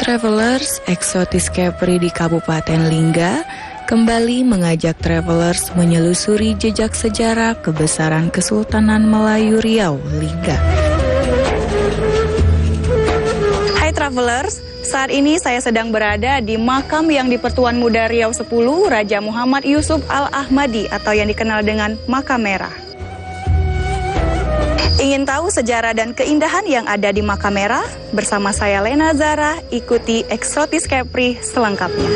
Travelers, Eksotis Kepri di Kabupaten Lingga kembali mengajak travelers menyelusuri jejak sejarah kebesaran Kesultanan Melayu Riau, Lingga. Hai travelers, saat ini saya sedang berada di makam yang di Pertuan Muda Riau 10, Raja Muhammad Yusuf Al-Ahmadi atau yang dikenal dengan Makam Merah. Ingin tahu sejarah dan keindahan yang ada di Makam Merah? Bersama saya Lena Zara, ikuti Eksotis Kepri selengkapnya.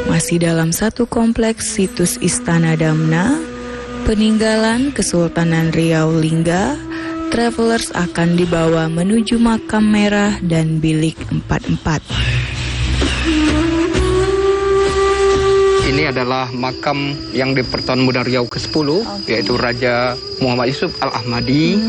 Masih dalam satu kompleks situs Istana Damna, peninggalan Kesultanan Riau Lingga, travelers akan dibawa menuju Makam Merah dan Bilik 44. Ini adalah makam yang di Pertuan Muda Riau ke-10, yaitu Raja Muhammad Yusuf Al-Ahmadi.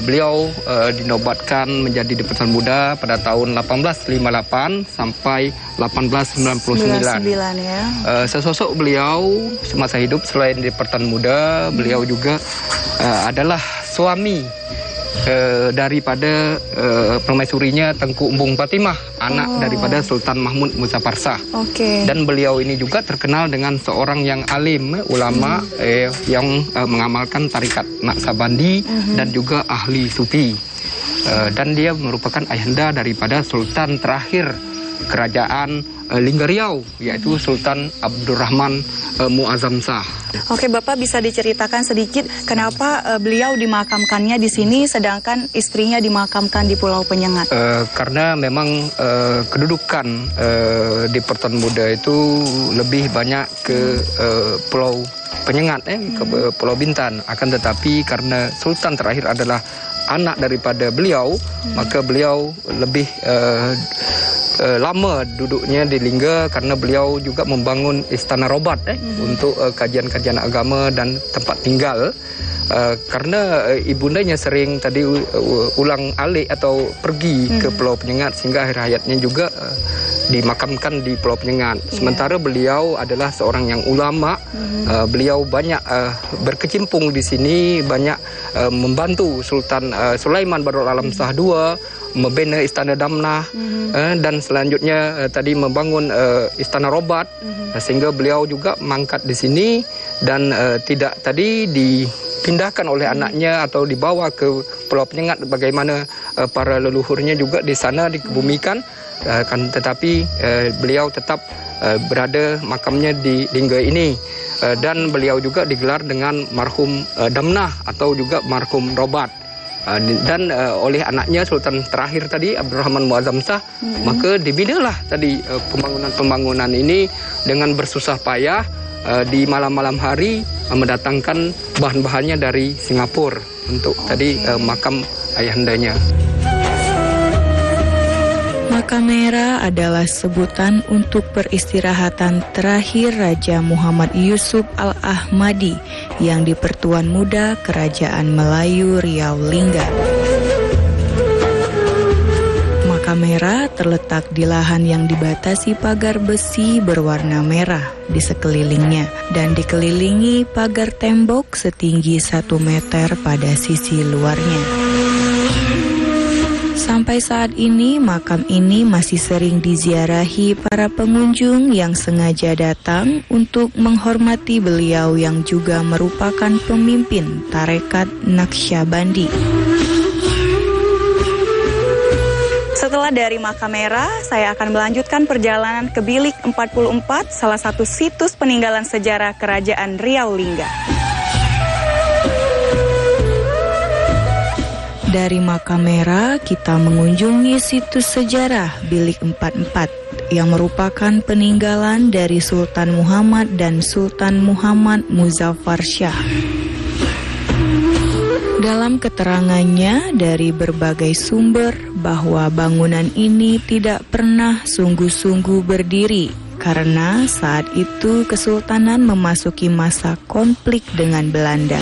Beliau dinobatkan menjadi di Pertuan Muda pada tahun 1858 sampai 1899. Ya. Sesosok beliau semasa hidup selain di Pertuan Muda, beliau juga adalah suami daripada permaisurinya Tengku Embung Fatimah, anak daripada Sultan Mahmud Muzaffar Shah. Dan beliau ini juga terkenal dengan seorang yang alim, ulama yang mengamalkan tarikat Naqsabandi dan juga ahli sufi. Dan dia merupakan ayahanda daripada Sultan terakhir Kerajaan Lingga Riau, yaitu Sultan Abdurrahman Muazzam Shah. Oke, Bapak bisa diceritakan sedikit kenapa beliau dimakamkannya di sini sedangkan istrinya dimakamkan di Pulau Penyengat? Karena memang kedudukan di Pertuan Muda itu lebih banyak ke Pulau Penyengat, ke Pulau Bintan. Akan tetapi karena Sultan terakhir adalah anak daripada beliau, maka beliau lebih lama duduknya di Lingga karena beliau juga membangun istana robat untuk kajian-kajian agama dan tempat tinggal. Karena ibundanya sering tadi ulang alik atau pergi ke Pulau Penyengat sehingga akhir hayatnya juga dimakamkan di Pulau Penyengat. Sementara beliau adalah seorang yang ulama, beliau banyak berkecimpung di sini, banyak membantu Sultan Sulaiman Badrul Alam Shah II membina Istana Damna dan selanjutnya tadi membangun Istana Robat, sehingga beliau juga mangkat di sini dan tidak tadi dipindahkan oleh anaknya atau dibawa ke Pulau Penyengat bagaimana para leluhurnya juga di sana dikebumikan. Tetapi beliau tetap berada makamnya di Lingga ini, dan beliau juga digelar dengan marhum Damnah atau juga marhum Robat. Dan oleh anaknya Sultan terakhir tadi Abdurrahman Muazzam Shah, maka dibinalah tadi pembangunan ini dengan bersusah payah di malam-malam hari mendatangkan bahan-bahannya dari Singapura untuk tadi makam ayahandanya. Makam Merah adalah sebutan untuk peristirahatan terakhir Raja Muhammad Yusuf Al-Ahmadi yang di Pertuan Muda Kerajaan Melayu Riau Lingga. Makam Merah terletak di lahan yang dibatasi pagar besi berwarna merah di sekelilingnya dan dikelilingi pagar tembok setinggi 1 meter pada sisi luarnya. Sampai saat ini, makam ini masih sering diziarahi para pengunjung yang sengaja datang untuk menghormati beliau yang juga merupakan pemimpin tarekat Naqsabandi. Setelah dari Makam Merah, saya akan melanjutkan perjalanan ke Bilik 44, salah satu situs peninggalan sejarah Kerajaan Riau Lingga. Dari Makam Merah, kita mengunjungi situs sejarah Bilik 44 yang merupakan peninggalan dari Sultan Muhammad dan Sultan Muhammad Muzaffar Shah. Dalam keterangannya dari berbagai sumber bahwa bangunan ini tidak pernah sungguh-sungguh berdiri karena saat itu Kesultanan memasuki masa konflik dengan Belanda.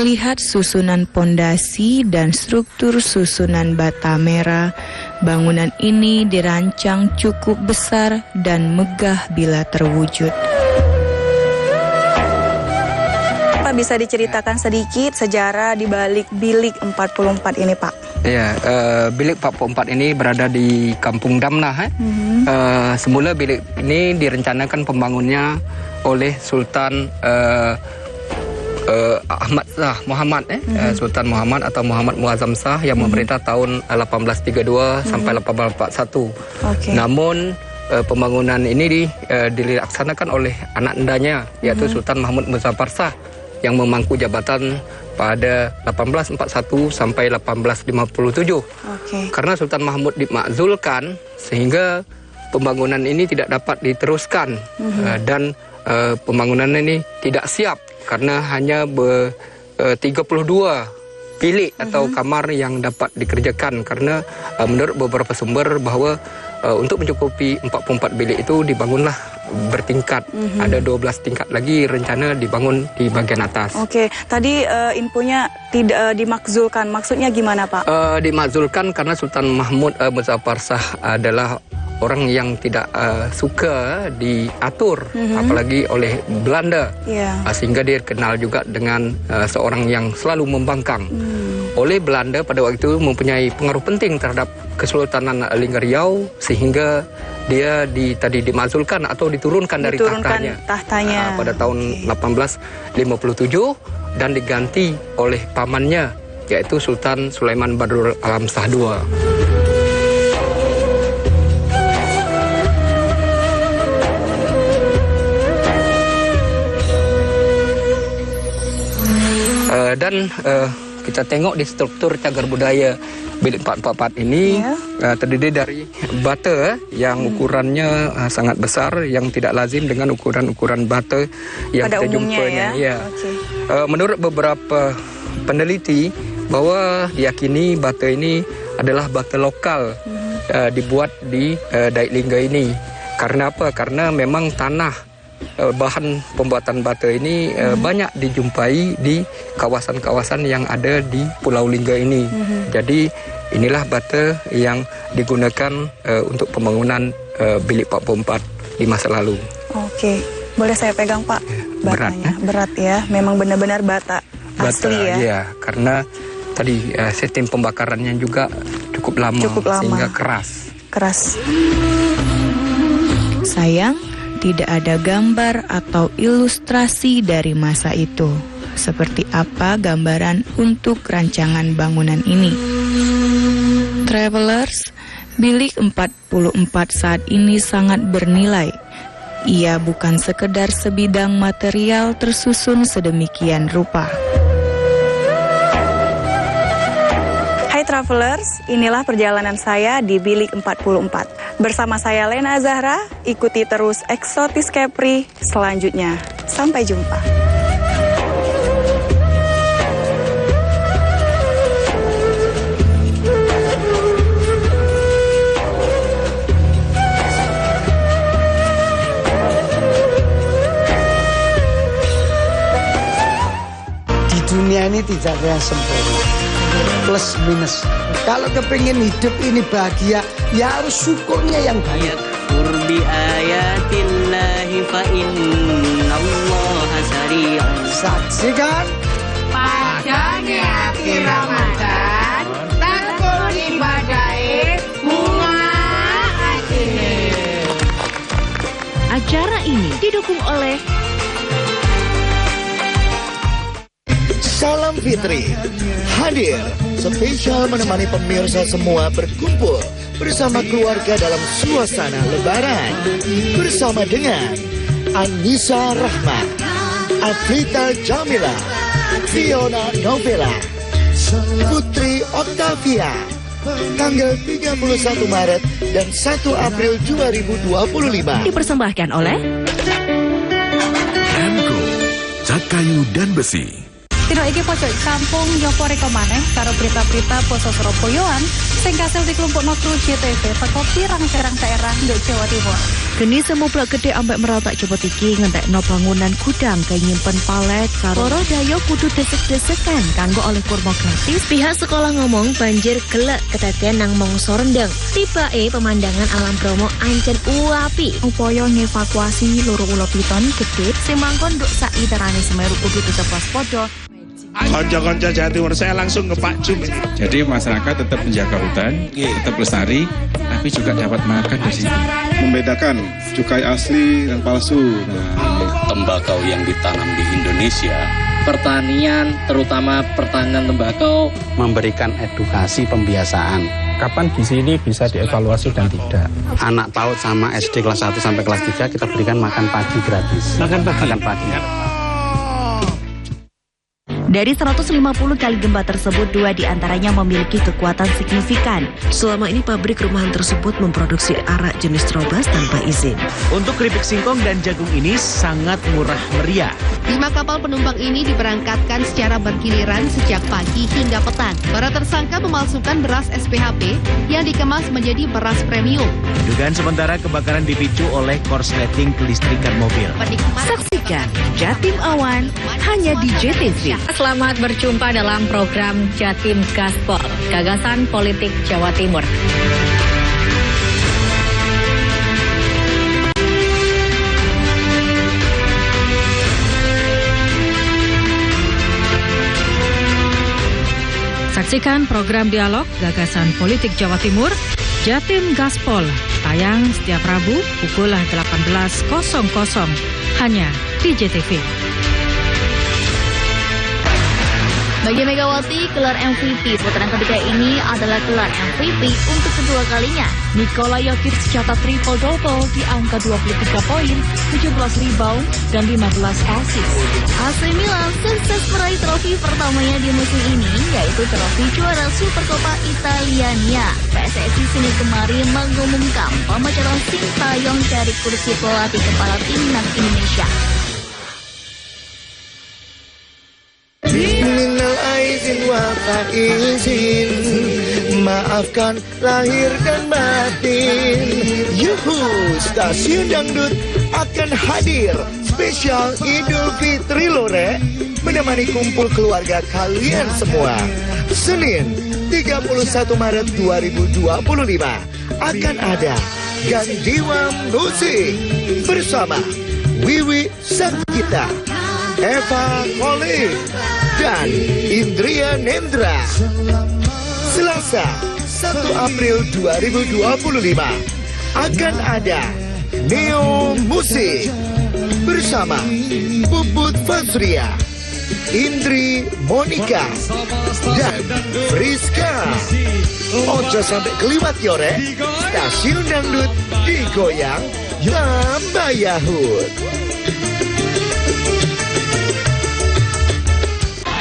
Melihat susunan pondasi dan struktur susunan bata merah, bangunan ini dirancang cukup besar dan megah bila terwujud. Pak, bisa diceritakan sedikit sejarah di balik bilik 44 ini, Pak? Ya, bilik 44 ini berada di Kampung Damnah. Semula bilik ini direncanakan pembangunnya oleh Sultan Ahmad Shah Muhammad, Sultan Muhammad atau Muhammad Muazzam Shah yang memerintah tahun 1832 sampai 1841. Namun pembangunan ini dilaksanakan oleh anak endanya, yaitu Sultan Mahmud Muzaffar Shah yang memangku jabatan pada 1841 sampai 1857. Karena Sultan Mahmud dimakzulkan sehingga pembangunan ini tidak dapat diteruskan dan pembangunan ini tidak siap karena hanya 32 bilik atau kamar yang dapat dikerjakan, karena menurut beberapa sumber bahwa untuk mencukupi 44 bilik itu dibangunlah bertingkat. Ada 12 tingkat lagi rencana dibangun di bagian atas. Tadi infonya tidak dimakzulkan. Maksudnya gimana, Pak? Dimakzulkan karena Sultan Mahmud Muzaffar Shah adalah orang yang tidak suka diatur, apalagi oleh Belanda, sehingga dia kenal juga dengan seorang yang selalu membangkang. Oleh Belanda pada waktu itu mempunyai pengaruh penting terhadap Kesultanan Lingga Riau, sehingga dia dimakzulkan atau diturunkan dari tahtanya pada tahun 1857 dan diganti oleh pamannya, yaitu Sultan Sulaiman Badrul Alam Shah II. Dan kita tengok di struktur cagar budaya bilik 444 ini terdiri dari bata yang ukurannya sangat besar, yang tidak lazim dengan ukuran-ukuran bata yang pada kita jumpanya. Menurut beberapa peneliti bahwa diyakini bata ini adalah bata lokal dibuat di Daik Lingga ini. Karena apa? Karena memang tanah bahan pembuatan bata ini banyak dijumpai di kawasan-kawasan yang ada di Pulau Lingga ini. Jadi inilah bata yang digunakan untuk pembangunan bilik 44 di masa lalu. Boleh saya pegang, Pak? Batanya berat ya, memang benar-benar bata asli ya. Iya, karena tadi sistem pembakarannya juga cukup lama. Sehingga keras. Sayang, tidak ada gambar atau ilustrasi dari masa itu. Seperti apa gambaran untuk rancangan bangunan ini? Travelers, bilik 44 saat ini sangat bernilai. Ia bukan sekedar sebidang material tersusun sedemikian rupa. Hai Travelers, inilah perjalanan saya di bilik 44. Bersama saya Lena Zahra, ikuti terus Eksotis Kepri selanjutnya. Sampai jumpa. Di dunia ini tidak ada yang sempurna, plus minus. Kalau kepingin hidup ini bahagia, ya harus syukurnya yang banyak. Kurbi ayatillahi fa innallaha sari'un. Saksikan padane akhir Ramadan takut ibadahe bunga atine. Acara ini didukung oleh Salam Fitri hadir spesial menemani pemirsa semua berkumpul bersama keluarga dalam suasana Lebaran bersama dengan Anissa Rahma, Afrita Jamila, Fiona Novella, Putri Octavia, tanggal 31 Maret dan 1 April 2025. Dipersembahkan oleh Emco, cat kayu dan besi. Terima Dino iki pojok kampung nyopo reka maneh karo berita-berita poso Surabayaan sing kasil dikelompokno kru JTV teko pirang-pirang daerah nduk Jawa Timur. Geni semu blok gede ambek Meratak Cepot iki ngentekno bangunan gudang kaya nyimpen palet karo para dayo kudu desek-desekan kanggo oleh kurma gratis. Pihak sekolah ngomong banjir gelek kedadean nang mangsa rendeng. Tibake pemandangan alam Bromo ancen uapi. Upaya ngevakuasi loro ula piton gede sing mangkon nduk sak literane Semeru kudu tetep waspada. Konco-konco Jawa Timur saya langsung ke Pak Jum ini. Jadi masyarakat tetap menjaga hutan, tetap lestari, tapi juga dapat makan di sini. Membedakan cukai asli dan palsu. Tembakau yang ditanam di Indonesia, pertanian, terutama pertanian tembakau, memberikan edukasi pembiasaan. Kapan gizi ini bisa dievaluasi dan tidak? Anak PAUD sama SD kelas 1 sampai kelas 3 kita berikan makan pagi gratis. Makan pagi. Dari 150 kali gempa tersebut, 2 diantaranya memiliki kekuatan signifikan. Selama ini pabrik rumahan tersebut memproduksi arak jenis Trobas tanpa izin. Untuk keripik singkong dan jagung ini sangat murah meriah. 5 kapal penumpang ini diberangkatkan secara bergiliran sejak pagi hingga petang. Para tersangka memalsukan beras SPHP yang dikemas menjadi beras premium. Dugaan sementara kebakaran dipicu oleh korsleting kelistrikan mobil. Saksikan Jatim Awan hanya di JTV. Selamat berjumpa dalam program Jatim Gaspol, gagasan politik Jawa Timur. Saksikan program dialog gagasan politik Jawa Timur, Jatim Gaspol, tayang setiap Rabu pukul 18.00 hanya di JTV. Bagi Megawati, gelar MVP putaran ketiga ini adalah gelar MVP untuk kedua kalinya. Nikola Jokic catat triple-double di angka 23 poin, 17 rebound, dan 15 asis. AC Milan sukses meraih trofi pertamanya di musim ini, yaitu trofi juara Supercoppa Italiania. PSSI Senin kemarin mengumumkan pemecatan Sintayong dari kursi pelatih kepala timnas Indonesia. Minal aizin wa faizin, maafkan lahir dan batin. Yuhu, Stasiun Dangdut akan hadir spesial Idul Fitri Lore, menemani kumpul keluarga kalian semua. Senin 31 Maret 2025 akan ada Gandiwa Musik bersama Wiwi Sakita, Eva Kolik, dan Indria Nendra. Selasa 1 April 2025 akan ada Neo Musik bersama Puput Fazria, Indri Monica, dan Friska. Ojo sampai keliwat yore, Stasiun Dangdut digoyang tambah yahut.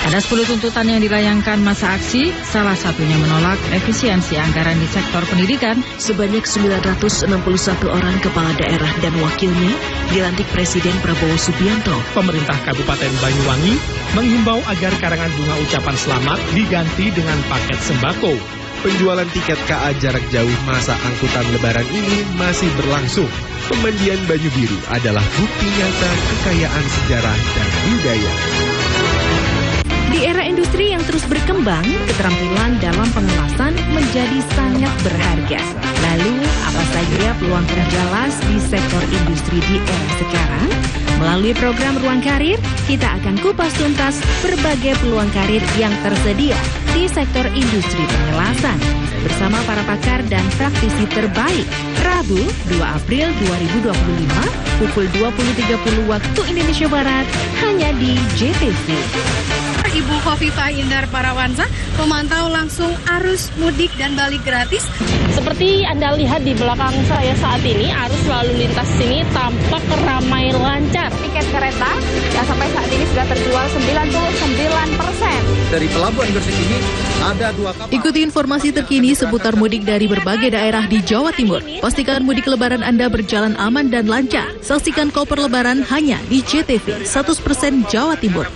Ada 10 tuntutan yang dilayangkan masa aksi, salah satunya menolak efisiensi anggaran di sektor pendidikan. Sebanyak 961 orang kepala daerah dan wakilnya dilantik Presiden Prabowo Subianto. Pemerintah Kabupaten Banyuwangi menghimbau agar karangan bunga ucapan selamat diganti dengan paket sembako. Penjualan tiket KA jarak jauh masa angkutan lebaran ini masih berlangsung. Pemandian Banyu Biru adalah bukti nyata kekayaan sejarah dan budaya. Di era industri yang terus berkembang, keterampilan dalam pengelasan menjadi sangat berharga. Lalu, apa saja peluang kerja las di sektor industri di era sekarang? Melalui program Ruang Karir, kita akan kupas tuntas berbagai peluang karir yang tersedia di sektor industri pengelasan. Bersama para pakar dan praktisi terbaik, Rabu 2 April 2025, pukul 20.30 waktu Indonesia Barat, hanya di JTV. Ibu Khofifah Indar Parawansa memantau langsung arus mudik dan balik gratis. Seperti Anda lihat di belakang saya saat ini, arus lalu lintas sini tampak ramai lancar. Tiket kereta yang sampai saat ini sudah terjual 99%. Dari Pelabuhan Gresik ini ada 2 kapal. Ikuti informasi terkini seputar mudik dari berbagai daerah di Jawa Timur. Pastikan mudik lebaran Anda berjalan aman dan lancar. Saksikan koper lebaran hanya di JTV 100% Jawa Timur.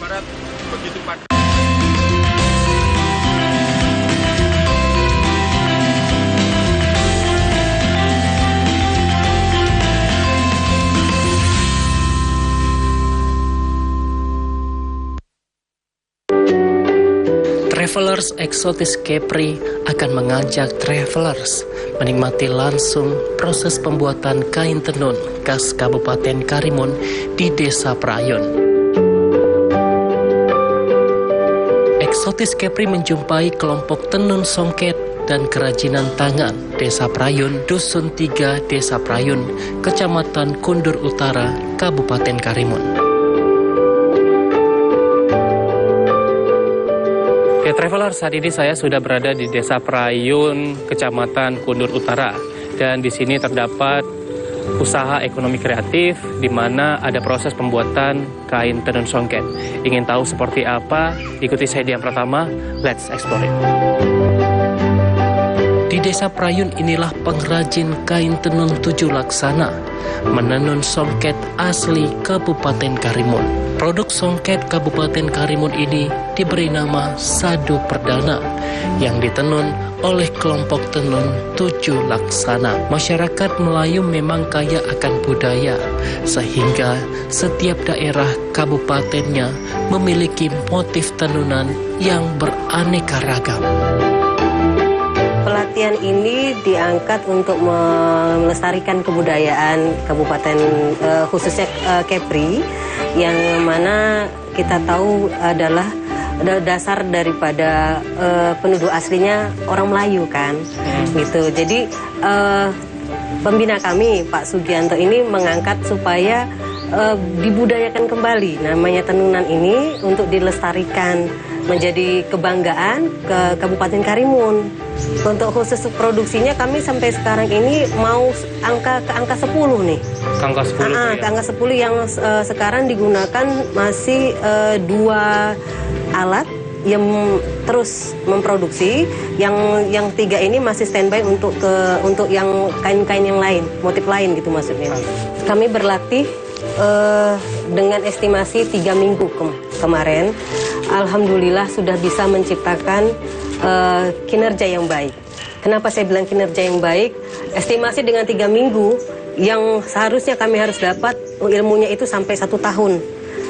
Travelers Exotis Kepri akan mengajak travelers menikmati langsung proses pembuatan kain tenun khas Kabupaten Karimun di Desa Prayun. Exotis Kepri menjumpai kelompok tenun songket dan kerajinan tangan Desa Prayun, Dusun 3, Desa Prayun, Kecamatan Kundur Utara, Kabupaten Karimun. Ya, traveler, saat ini saya sudah berada di Desa Prayun, Kecamatan Kundur Utara, dan di sini terdapat usaha ekonomi kreatif di mana ada proses pembuatan kain tenun songket. Ingin tahu seperti apa? Ikuti saya di yang pertama. Let's explore it. Di Desa Prayun inilah pengrajin kain tenun 7 laksana menenun songket asli Kabupaten Karimun. Produk songket Kabupaten Karimun ini diberi nama Sadu Perdana yang ditenun oleh kelompok tenun 7 laksana. Masyarakat Melayu memang kaya akan budaya, sehingga setiap daerah kabupatennya memiliki motif tenunan yang beraneka ragam. Pelatihan ini diangkat untuk melestarikan kebudayaan kabupaten khususnya Kepri, yang mana kita tahu adalah dasar daripada penduduk aslinya orang Melayu kan, gitu. Jadi pembina kami Pak Sugianto ini mengangkat supaya dibudayakan kembali namanya tenunan ini untuk dilestarikan menjadi kebanggaan ke Kabupaten Karimun. Untuk khusus produksinya kami sampai sekarang ini mau angka 10 nih. Angka 10 ya? Angka 10 yang sekarang digunakan masih 2 alat yang terus memproduksi, yang 3 ini masih standby untuk yang kain-kain yang lain, motif lain gitu maksudnya. Kami berlatih dengan estimasi 3 minggu kemarin. Alhamdulillah sudah bisa menciptakan kinerja yang baik. Kenapa saya bilang kinerja yang baik? Estimasi dengan 3 minggu yang seharusnya kami harus dapat ilmunya itu sampai 1 tahun.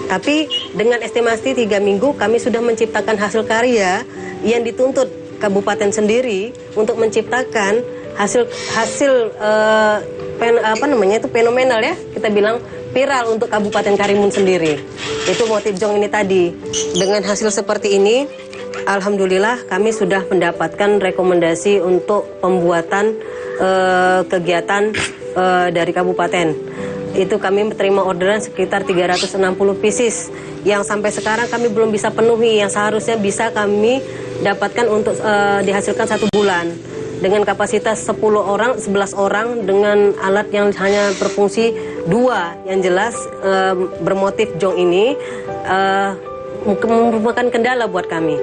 Tapi dengan estimasi 3 minggu kami sudah menciptakan hasil karya yang dituntut kabupaten sendiri untuk menciptakan hasil itu fenomenal ya, kita bilang viral untuk Kabupaten Karimun sendiri. Itu motif jong ini tadi. Dengan hasil seperti ini, alhamdulillah kami sudah mendapatkan rekomendasi untuk pembuatan kegiatan dari kabupaten. Itu kami menerima orderan sekitar 360 pieces yang sampai sekarang kami belum bisa penuhi, yang seharusnya bisa kami dapatkan untuk dihasilkan 1 bulan. Dengan kapasitas 11 orang dengan alat yang hanya berfungsi 2, yang jelas bermotif jong ini merupakan kendala buat kami.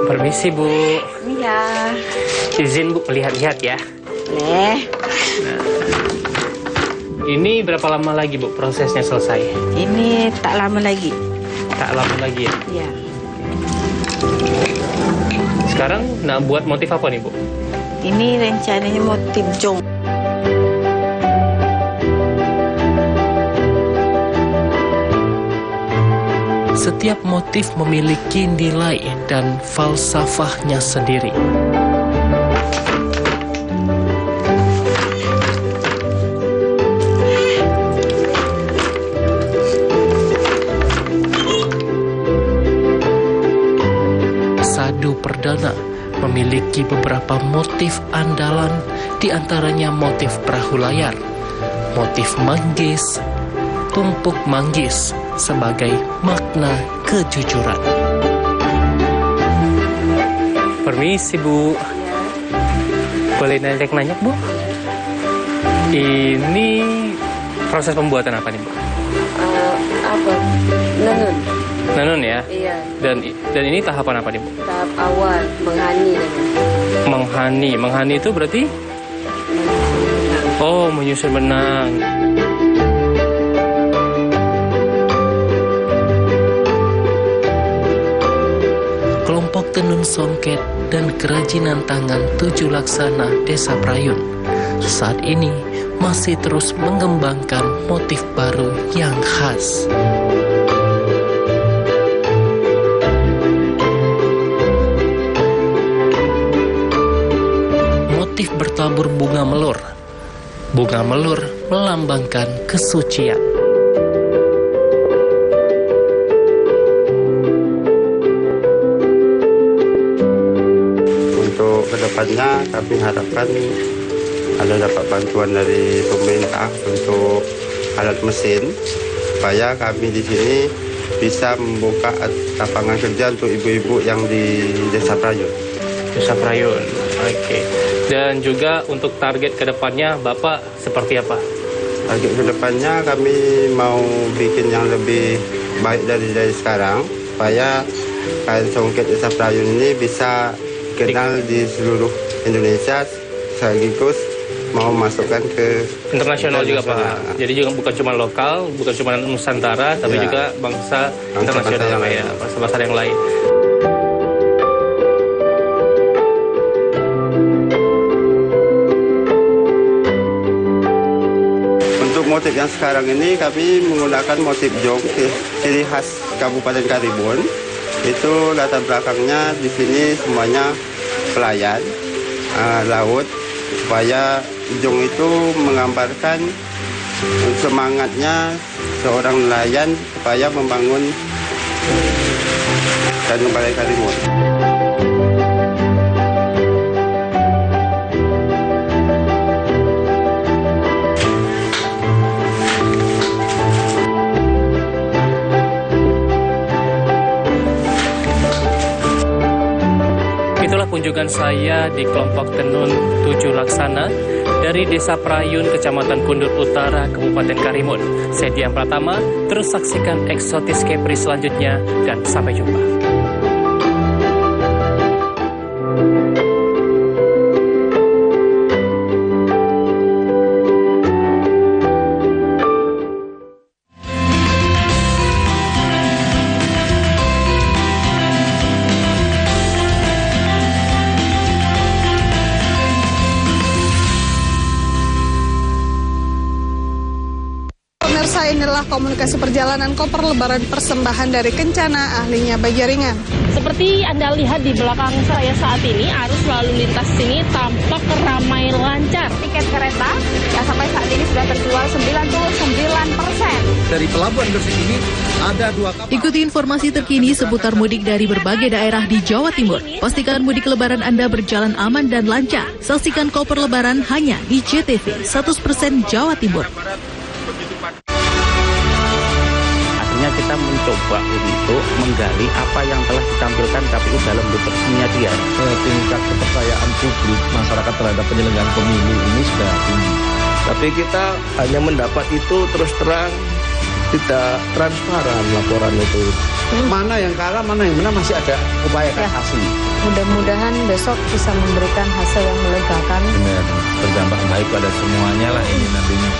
Permisi Bu. Iya. Izin Bu lihat-lihat ya. Nah. Ini berapa lama lagi Bu prosesnya selesai? Ini tak lama lagi. Tak lama lagi ya? Iya. Sekarang nak buat motif apa nih Bu? Ini rencananya motif jong. Setiap motif memiliki nilai dan falsafahnya sendiri. Sadu Perdana memiliki beberapa motif andalan, diantaranya motif perahu layar, motif manggis, tumpuk manggis sebagai makna kejujuran. Permisi Bu, boleh nanya Bu? Ini proses pembuatan apa nih Bu? Apa? Nenun. Nenun ya? Iya. Dan ini tahapan apa nih Bu? Tahap awal menghani. Menghani itu berarti? Oh, menyusun benang. Kelompok tenun songket dan kerajinan tangan 7 laksana Desa Prayun saat ini masih terus mengembangkan motif baru yang khas. Motif bertabur bunga melur. Bunga melur melambangkan kesucian. Untuk kedepannya kami harapkan ada dapat bantuan dari pemerintah untuk alat mesin supaya kami di sini bisa membuka lapangan kerja untuk ibu-ibu yang di Desa Prayun. Desa Prayun, oke. Dan juga untuk target kedepannya Bapak seperti apa? Target kedepannya kami mau bikin yang lebih baik dari sekarang supaya kain songket Desa Prayun ini bisa kenal di seluruh Indonesia sekaligus mau masukkan ke internasional juga Pak. Jadi juga bukan cuma lokal, bukan cuma Nusantara, tapi juga bangsa internasional ya, bangsa-bangsa yang lain. Untuk motif yang sekarang ini kami menggunakan motif jong ciri khas Kabupaten Karimun. Itu latar belakangnya di sini semuanya pelayan laut, supaya jong itu menggambarkan semangatnya seorang nelayan supaya membangun Tanjung Balai Karimun. Itulah kunjungan saya di kelompok tenun 7 Laksana dari Desa Prayun, Kecamatan Kundur Utara, Kabupaten Karimun. Saya Dian Pratama, terus saksikan Eksotis Kepri selanjutnya dan sampai jumpa. Inilah komunikasi perjalanan koper lebaran persembahan dari Kencana, ahlinya Bajaringan. Seperti Anda lihat di belakang saya saat ini, arus lalu lintas sini tampak ramai lancar. Tiket kereta yang sampai saat ini sudah terjual 99%. Dari Pelabuhan Gresik ini ada 2 kapal. Ikuti informasi terkini seputar mudik dari berbagai daerah di Jawa Timur. Pastikan mudik lebaran Anda berjalan aman dan lancar. Saksikan koper lebaran hanya di JTV 100% Jawa Timur. Kita mencoba untuk menggali apa yang telah ditampilkan KPU dalam deteksinya dia. Tingkat kepercayaan publik masyarakat terhadap penyelenggaraan pemilu ini sudah tinggi. Tapi kita hanya mendapat itu terus terang, tidak transparan laporan itu. Mana yang kalah, mana yang menang, masih ada upaya kasasi. Mudah-mudahan besok bisa memberikan hasil yang melegakan. Benar, berdampak baik pada semuanya lah ini nantinya.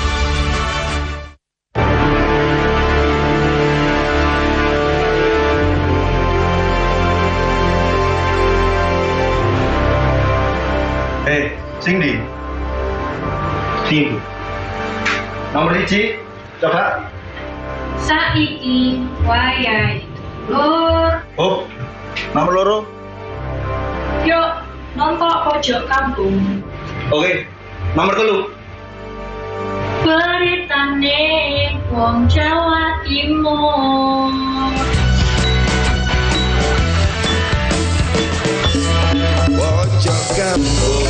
Sing nomor 1 coba saiki wayahe lur oh nomor loro yuk nonton pojok kampung oke nomor 3 beritane wong Jawa Timur pojok kampung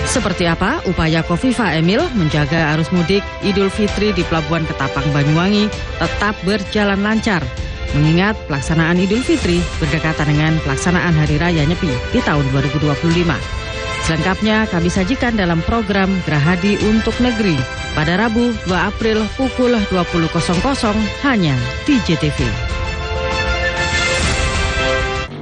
Seperti apa upaya Kofifa Emil menjaga arus mudik Idul Fitri di Pelabuhan Ketapang Banyuwangi tetap berjalan lancar, mengingat pelaksanaan Idul Fitri berdekatan dengan pelaksanaan Hari Raya Nyepi di tahun 2025. Selengkapnya kami sajikan dalam program Gerahadi untuk Negeri pada Rabu 2 April pukul 20.00 hanya di JTV.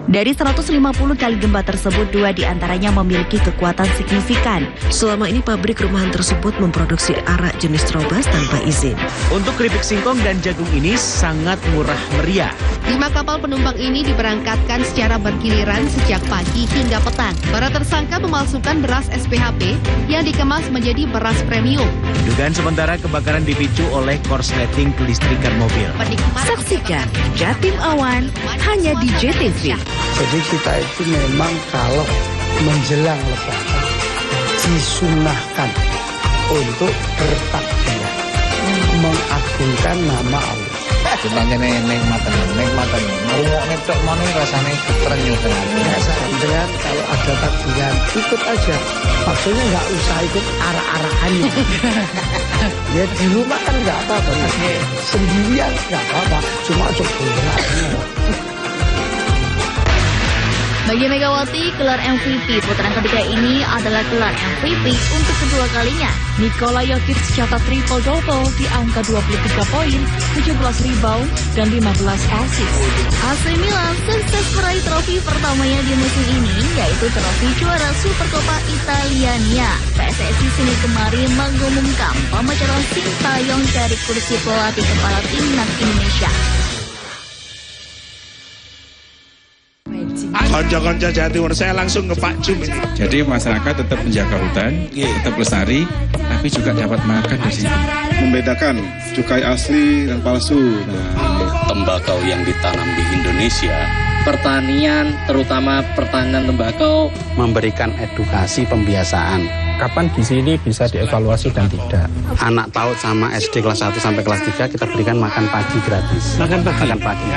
Dari 150 kali gempa tersebut, 2 diantaranya memiliki kekuatan signifikan. Selama ini pabrik rumahan tersebut memproduksi arak jenis Trobas tanpa izin. Untuk keripik singkong dan jagung ini sangat murah meriah. 5 kapal penumpang ini diberangkatkan secara bergiliran sejak pagi hingga petang. Para tersangka memalsukan beras SPHP yang dikemas menjadi beras premium. Dugaan sementara kebakaran dipicu oleh korsleting kelistrikan mobil. Saksikan Jatim Awan hanya di JTV. Jadi kita itu memang kalau menjelang Lebaran disunahkan untuk bertakbir, mengagungkan nama Allah. Sebenarnya nikmatan, ngurungoknya cok mana rasanya terenyuh Ya sampean kalau ada takbiran ikut aja. Maksudnya nggak usah ikut arak-arakannya. Ya di rumah kan nggak apa-apa. Sendirian nggak apa-apa. Cuma coba. Bagi Megawati, gelar MVP putaran ketiga ini adalah gelar MVP untuk kedua kalinya. Nikola Jokic catat triple-double di angka 23 poin, 17 rebound, dan 15 assist. AC Milan sukses meraih trofi pertamanya di musim ini, yaitu trofi juara Supercoppa Italiania. PSSI Senin kemarin mengumumkan pemecatan Sintayong dari kursi pelatih kepala timnas Indonesia. Konco-konco Jawa Timur, saya langsung ke Pak Jum ini. Jadi masyarakat tetap menjaga hutan, tetap lestari, tapi juga dapat makan di sini. Membedakan cukai asli dan palsu. Tembakau yang ditanam di Indonesia, pertanian, terutama pertanian tembakau, memberikan edukasi pembiasaan. Kapan di sini bisa dievaluasi dan tidak? Anak PAUD sama SD kelas 1 sampai kelas 3 kita berikan makan pagi gratis. Makan pagi.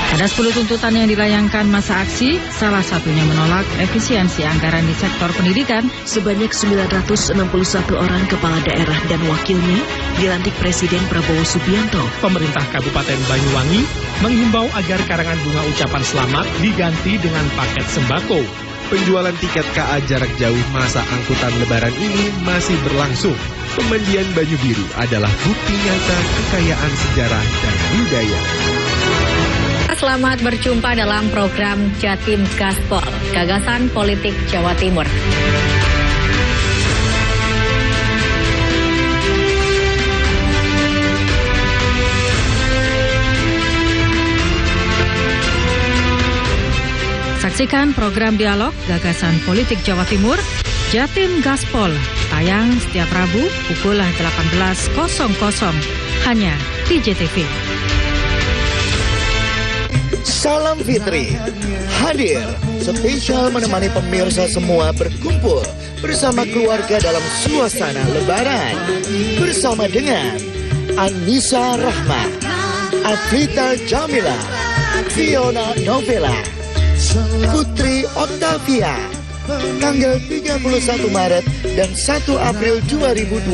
Ada 10 tuntutan yang dilayangkan masa aksi, salah satunya menolak efisiensi anggaran di sektor pendidikan. Sebanyak 961 orang kepala daerah dan wakilnya dilantik Presiden Prabowo Subianto. Pemerintah Kabupaten Banyuwangi menghimbau agar karangan bunga ucapan selamat diganti dengan paket sembako. Penjualan tiket KA jarak jauh masa angkutan lebaran ini masih berlangsung. Pemandian Banyu Biru adalah bukti nyata kekayaan sejarah dan budaya. Selamat berjumpa dalam program Jatim Gaspol, Gagasan Politik Jawa Timur. Saksikan program dialog Gagasan Politik Jawa Timur, Jatim Gaspol, tayang setiap Rabu pukul 18.00 hanya di JTV. Salam Fitri hadir spesial menemani pemirsa semua berkumpul bersama keluarga dalam suasana lebaran bersama dengan Anissa Rahma, Afrita Jamila, Fiona Novela, Putri Octavia, tanggal 31 Maret dan 1 April 2025.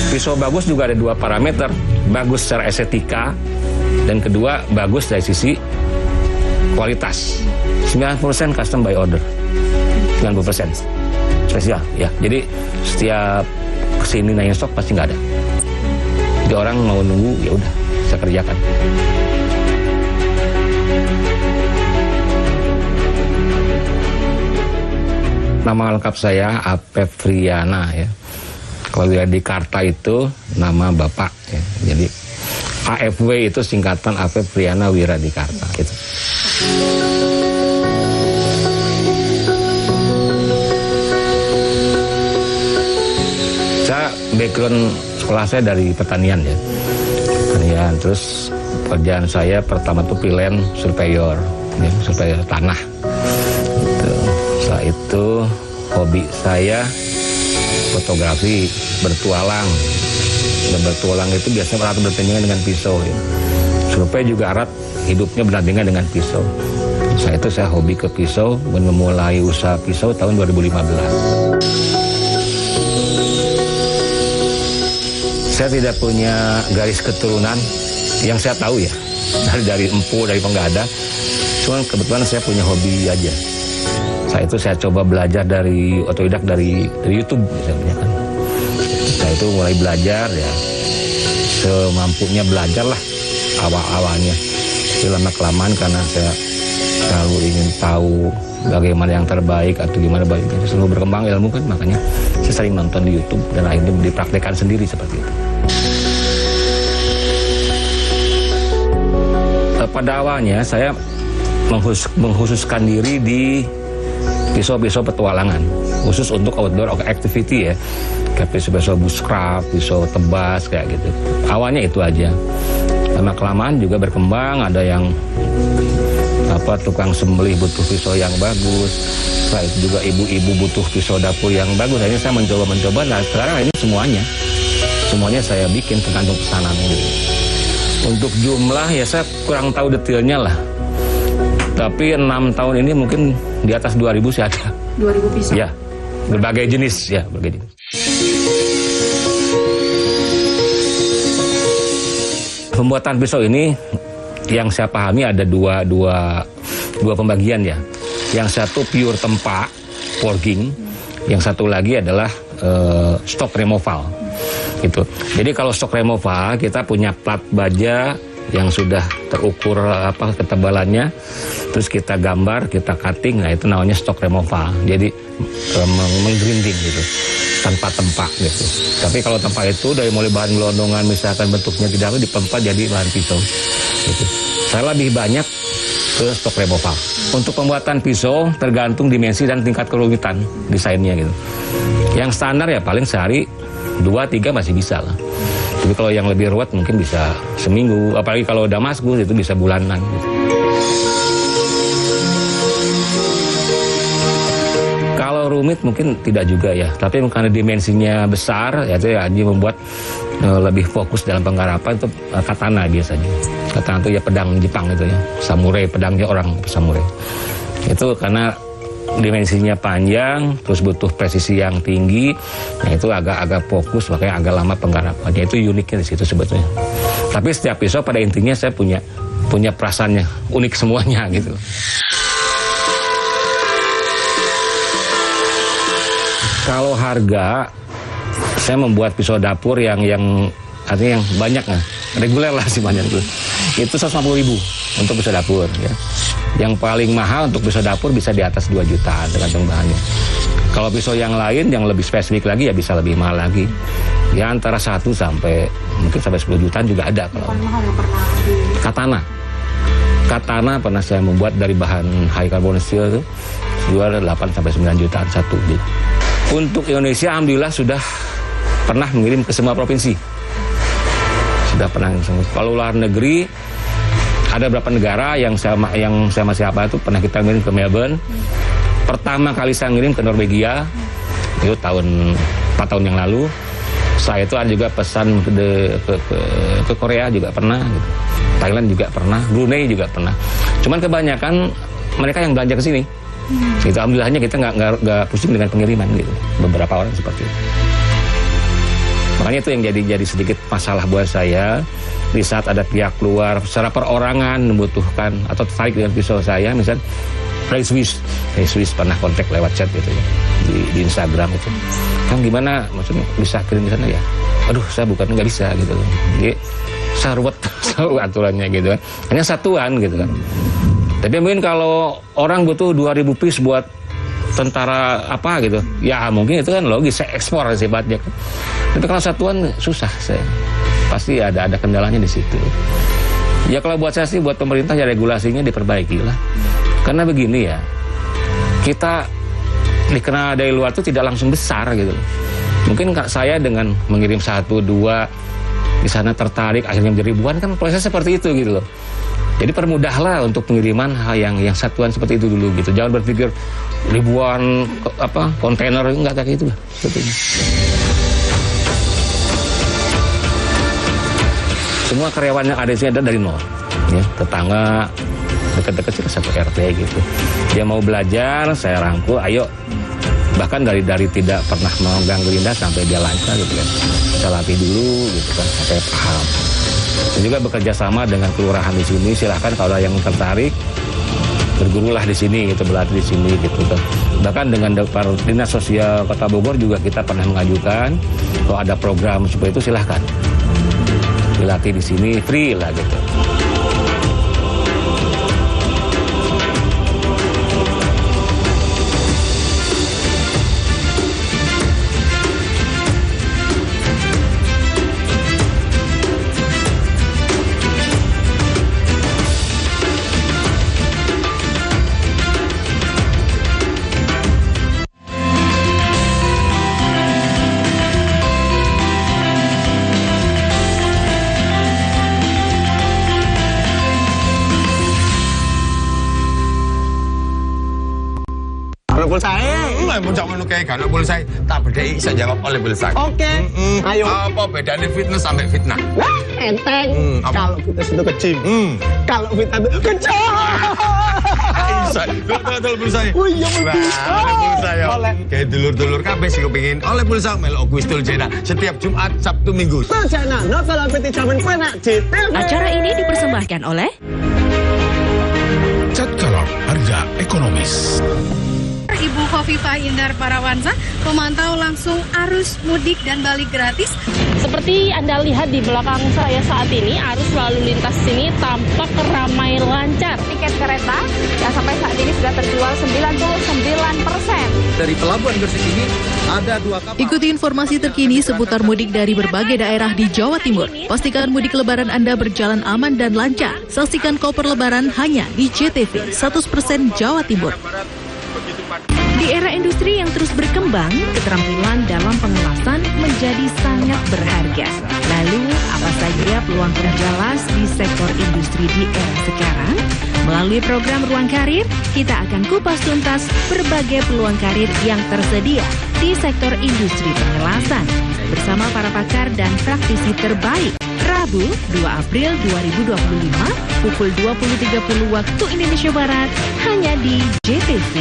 Pisau bagus juga ada 2 parameter, bagus secara estetika dan kedua bagus dari sisi kualitas. 90% custom by order, 90% spesial ya. Jadi setiap kesini nanya stok pasti nggak ada. Jadi orang mau nunggu ya udah saya kerjakan. Nama lengkap saya Apep Friana ya. Kalau di Karta itu nama bapak ya. Jadi AFW itu singkatan Apep Friana Wiradikarta gitu. Saya background sekolah saya dari pertanian ya. Pertanian, terus pekerjaan saya pertama tuh pilen surveyor, ya, surveyor tanah. Gitu. Setelah itu hobi saya fotografi, bertualang. Dan bertualang itu biasanya erat berdampingan dengan pisau. Ya. Survei juga erat hidupnya berdampingan dengan pisau. Saya hobi ke pisau dan memulai usaha pisau tahun 2015. Saya tidak punya garis keturunan yang saya tahu ya, dari empu, dari penggada. Cuman kebetulan saya punya hobi aja. Saya coba belajar dari otodidak dari YouTube misalnya kan. Saya itu mulai belajar ya, semampunya belajar lah awalnya. Tapi lama-kelamaan karena saya selalu ingin tahu bagaimana yang terbaik atau gimana baiknya, selalu berkembang ilmu kan, makanya saya sering nonton di YouTube dan akhirnya dipraktekkan sendiri seperti itu. Pada awalnya saya mengkhususkan diri di pisau-pisau petualangan, khusus untuk outdoor activity ya, kayak pisau-pisau bushcraft, pisau tebas kayak gitu. Awalnya itu aja. Lama-kelamaan juga berkembang, ada yang tukang sembelih butuh pisau yang bagus, setelah itu juga ibu-ibu butuh pisau dapur yang bagus. Akhirnya saya mencoba. Nah sekarang ini semuanya saya bikin tergantung pesanan gitu. Untuk jumlah ya saya kurang tahu detailnya lah. Tapi 6 tahun ini mungkin di atas 2.000 sih ada. 2.000 pisau? Ya, berbagai jenis ya, berbagai jenis. Pembuatan pisau ini yang saya pahami ada dua pembagian ya. Yang satu pure tempa, forging. Yang satu lagi adalah stock removal. Gitu. Jadi kalau stock removal kita punya plat baja yang sudah terukur ketebalannya, terus kita gambar, kita cutting, nah itu namanya stock removal. Jadi menggrinding gitu, tanpa tempa gitu. Tapi kalau tempa itu dari mulai bahan gelondongan misalkan bentuknya tidak dipempa jadi bahan pisau. Gitu. Saya lebih banyak ke stock removal. Untuk pembuatan pisau tergantung dimensi dan tingkat kerumitan desainnya gitu. Yang standar ya paling sehari 2-3 masih bisa lah. Tapi kalau yang lebih ruwet mungkin bisa seminggu, apalagi kalau Damaskus itu bisa bulanan gitu. Kalau rumit mungkin tidak juga ya, tapi karena dimensinya besar ya itu ya membuat lebih fokus dalam penggarapan itu katana biasanya. Katana itu ya pedang Jepang itu ya, samurai, pedangnya orang samurai. Itu karena dimensinya panjang, terus butuh presisi yang tinggi, nah itu agak fokus, makanya agak lama penggarapannya. Itu uniknya di situ sebetulnya. Tapi setiap pisau pada intinya saya punya perasaannya unik semuanya gitu. Kalau harga, saya membuat pisau dapur yang artinya yang banyak lah, reguler lah sih banyak itu. Itu 150.000 untuk pisau dapur ya. Yang paling mahal untuk pisau dapur bisa di atas 2 jutaan tergantung bahannya. Kalau pisau yang lain yang lebih spesifik lagi ya bisa lebih mahal lagi. Ya antara 1 sampai mungkin sampai 10 jutaan juga ada kalau. Katana. Katana pernah saya membuat dari bahan high carbon steel itu jual 8 sampai 9 jutaan satu gitu. Untuk Indonesia alhamdulillah sudah pernah mengirim ke semua provinsi. Sudah pernah. Kalau luar negeri ada beberapa negara yang saya masih apa itu pernah kita ngirim ke Melbourne. Pertama kali saya ngirim ke Norwegia itu 4 tahun yang lalu. Saya itu ada juga pesan ke Korea juga pernah, gitu. Thailand juga pernah, Brunei juga pernah. Cuman kebanyakan mereka yang belanja ke sini. Gitu, alhamdulillahnya kita nggak pusing dengan pengiriman gitu. Beberapa orang seperti itu. Makanya itu yang jadi sedikit masalah buat saya. Di saat ada pihak luar secara perorangan membutuhkan atau tertarik dengan pisau saya, misalnya dari Swiss pernah kontak lewat chat gitu ya, di Instagram itu. Kang gimana, maksudnya bisa kirim di sana ya? Aduh saya bukan nggak bisa gitu. Jadi sarwet aturannya gitu kan. Hanya satuan gitu kan. Tapi mungkin kalau orang butuh 2.000 piece buat tentara apa gitu, ya mungkin itu kan logis, saya ekspor sifatnya. Tapi kalau satuan susah saya. Pasti ada kendalanya di situ. Ya kalau buat saya sih, buat pemerintah ya regulasinya diperbaiki lah. Karena begini ya, kita dikenal dari luar itu tidak langsung besar gitu. Mungkin saya dengan mengirim 1-2 di sana tertarik akhirnya menjadi ribuan, kan proses seperti itu gitu loh. Jadi permudahlah untuk pengiriman yang satuan seperti itu dulu gitu. Jangan berpikir ribuan kontainer, enggak kayak gitu lah. Semua karyawan yang ada di sini ada dari nol. Ya, tetangga dekat-dekat kita satu RT gitu. Dia mau belajar, saya rangkul, ayo. Bahkan dari tidak pernah mengganggu Linda sampai dia lancar gitu kan. Saya latih dulu gitu kan, sampai paham. Dan juga bekerja sama dengan kelurahan di sini. Silahkan kalau yang tertarik bergurulah di sini gitu, berlatih di sini gitu kan. Bahkan dengan Dinas Sosial Kota Bogor juga kita pernah mengajukan kalau ada program seperti itu silahkan dilatih di sini, free lah gitu. Kalau pulsa tak bedai bisa jawab oleh pulsa. Oke. Ayo. Apa bedanya fitness sampai fitnah? Wah, enteng. Kalau fitness itu kecil. Kalau fitnah itu kecil. Betul pulsa. Oh iya betul. Pulsa ya. Kayak dulur-dulur kabeh sing kepengin oleh pulsa melok kuis Tulcena setiap Jumat, Sabtu, Minggu. Tulcena, no salah peti jaman penak di TV. Acara ini dipersembahkan oleh Cat Color, harga ekonomis. Ibu Khofifah Indar Parawansa memantau langsung arus mudik dan balik gratis. Seperti Anda lihat di belakang saya saat ini, arus lalu lintas sini tampak ramai lancar. Tiket kereta yang sampai saat ini sudah terjual 99%. Dari Pelabuhan Gresik ini ada 2 kapal. Ikuti informasi terkini seputar mudik dari berbagai daerah di Jawa Timur. Pastikan mudik lebaran Anda berjalan aman dan lancar. Saksikan Koper Lebaran hanya di JTV 100% Jawa Timur. Di era industri yang terus berkembang, keterampilan dalam pengelasan menjadi sangat berharga. Lalu, apa saja peluang kerja las di sektor industri di era sekarang? Melalui program Ruang Karir, kita akan kupas tuntas berbagai peluang karir yang tersedia di sektor industri pengelasan bersama para pakar dan praktisi terbaik. Rabu, 2 April 2025, pukul 20.30 waktu Indonesia Barat, hanya di JTV.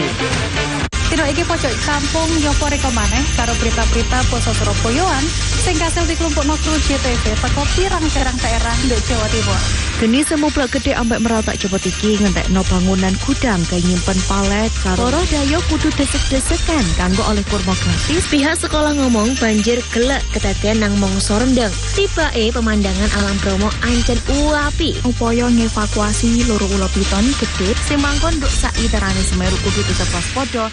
Tino iki pojok kampung nyopo reko maneh karo berita-berita poso Surabayaan sing kasil dikelompokno kru JTV teko pirang-pirang daerah nduk Jawa Timur. Geni semuplak gede ambek meratak cepet iki ngentekno bangunan gudang kaya nyimpen palet karo loro dayo kudu desek-desekan kanggo oleh kurma gratis. Pihak sekolah ngomong banjir gelek kedadean nang mangsa rendeng. Tibake pemandangan alam Bromo ancen uapi. Upaya ngevakuasi loro ula piton gede sing mangkon nduk sak literane Semeru kudu tetep waspada.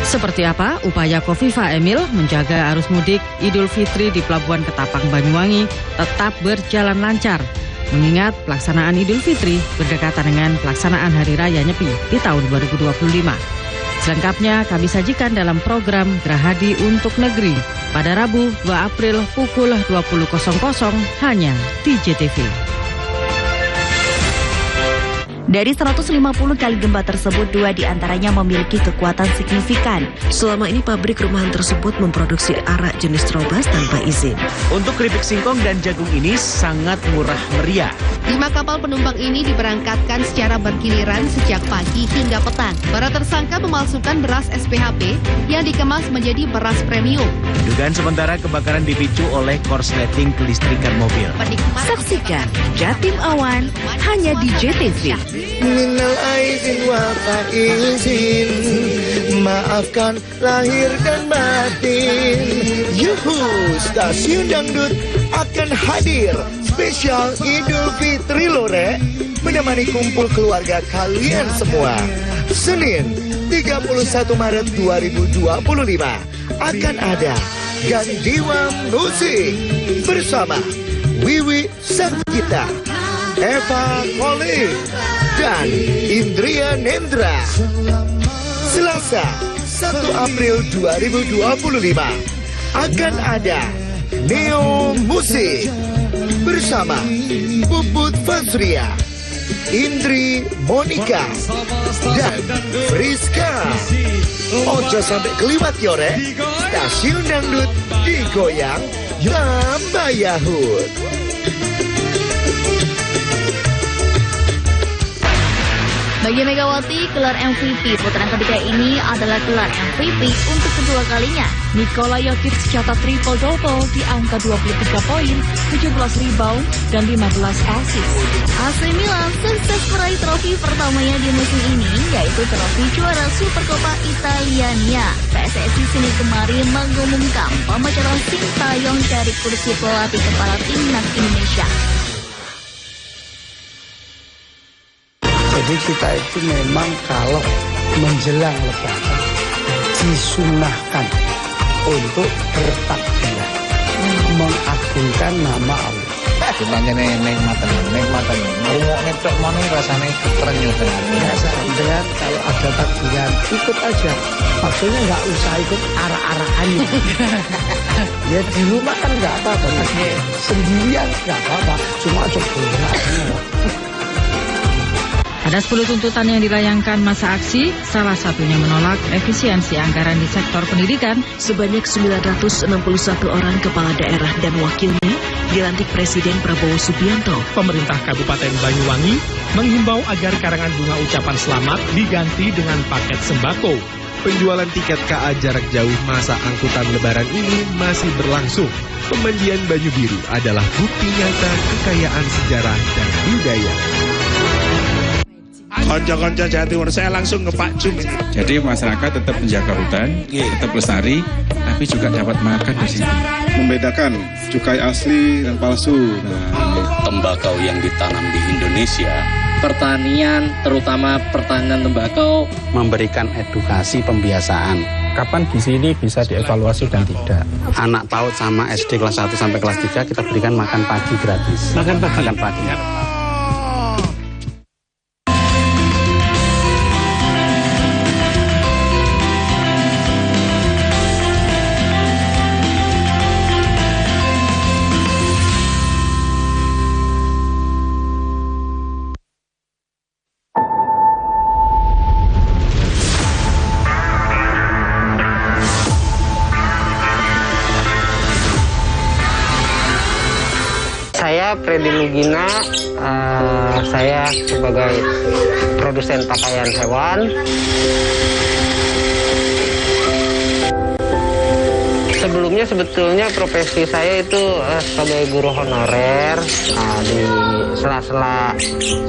Seperti apa upaya Khofifah Emil menjaga arus mudik Idul Fitri di Pelabuhan Ketapang Banyuwangi tetap berjalan lancar, mengingat pelaksanaan Idul Fitri berdekatan dengan pelaksanaan Hari Raya Nyepi di tahun 2025. Selengkapnya kami sajikan dalam program Gerahadi untuk Negeri pada Rabu 2 April pukul 20.00 hanya di JTV. Dari 150 kali gempa tersebut, 2 diantaranya memiliki kekuatan signifikan. Selama ini pabrik rumahan tersebut memproduksi arak jenis Trobas tanpa izin. Untuk keripik singkong dan jagung ini sangat murah meriah. 5 kapal penumpang ini diberangkatkan secara bergiliran sejak pagi hingga petang. Para tersangka memalsukan beras SPHP yang dikemas menjadi beras premium. Dugaan sementara kebakaran dipicu oleh korsleting kelistrikan mobil. Saksikan Jatim Awan hanya di JTV. Minal aizin wa faizin, maafkan lahir dan batin. Yuhu, stasiun dangdut akan hadir spesial Idul Fitri Lore, menemani kumpul keluarga kalian semua. Senin 31 Maret 2025 akan ada Gandiwa Musik bersama Wiwi Sakita, Eva Koli, dan Indria Nendra. Selasa 1 April 2025 akan ada Neo Musik bersama Puput Fazria, Indri Monica, dan Friska. Ojo sampai keliwat yore, stasiun dangdut digoyang tambah yahut. Bagi Megawati, gelar MVP putaran ketiga ini adalah gelar MVP untuk kedua kalinya. Nikola Jokic catat triple-double di angka 23 poin, 17 rebound, dan 15 assist. AC Milan sukses meraih trofi pertamanya di musim ini, yaitu trofi juara Supercoppa Italiania. PSSI Senin kemarin mengumumkan pemecatan Sintayong dari kursi pelatih kepala timnas Indonesia. Jadi kita itu memang kalau menjelang Lebaran disunahkan untuk bertakbir, mengagungkan nama Allah. Gimana nikmatan, ngurungok netok mana rasanya terenyuh ya sampean kalau ada takbiran ikut aja, maksudnya nggak usah ikut arah-arahannya. Ya di rumah kan nggak apa-apa, sendirian nggak apa-apa, cuma coba. Ada 10 tuntutan yang dilayangkan masa aksi, salah satunya menolak efisiensi anggaran di sektor pendidikan. Sebanyak 961 orang kepala daerah dan wakilnya dilantik Presiden Prabowo Subianto. Pemerintah Kabupaten Banyuwangi menghimbau agar karangan bunga ucapan selamat diganti dengan paket sembako. Penjualan tiket KA jarak jauh masa angkutan lebaran ini masih berlangsung. Pemandian baju biru adalah bukti nyata kekayaan sejarah dan budaya. Konco-konco Jawa Timur, saya langsung ke Pak Jum. Jadi masyarakat tetap menjaga hutan, tetap lestari, tapi juga dapat makan di sini. Membedakan cukai asli dan palsu. Tembakau yang ditanam di Indonesia, pertanian, terutama pertanian tembakau, memberikan edukasi pembiasaan. Kapan gizi ini bisa dievaluasi dan tidak? Anak PAUD sama SD kelas 1 sampai kelas 3 kita berikan makan pagi gratis. Makan pagi? Makan pagi. Saya Freddy Lugina, saya sebagai produsen pakaian hewan. Sebelumnya sebetulnya profesi saya itu sebagai guru honorer. Di sela-sela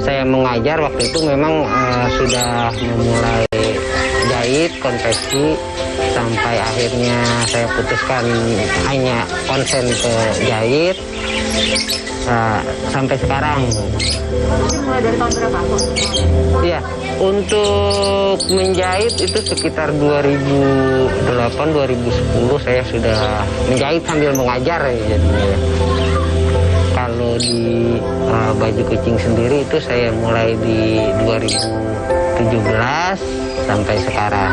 saya mengajar waktu itu memang sudah memulai jahit, konveksi, sampai akhirnya saya putuskan hanya konsen ke jahit. Sampai sekarang. Mulai dari tahun berapa? Iya, untuk menjahit itu sekitar 2008-2010 saya sudah menjahit sambil mengajar ya jadinya. Kalau di baju kucing sendiri itu saya mulai di 2017 sampai sekarang.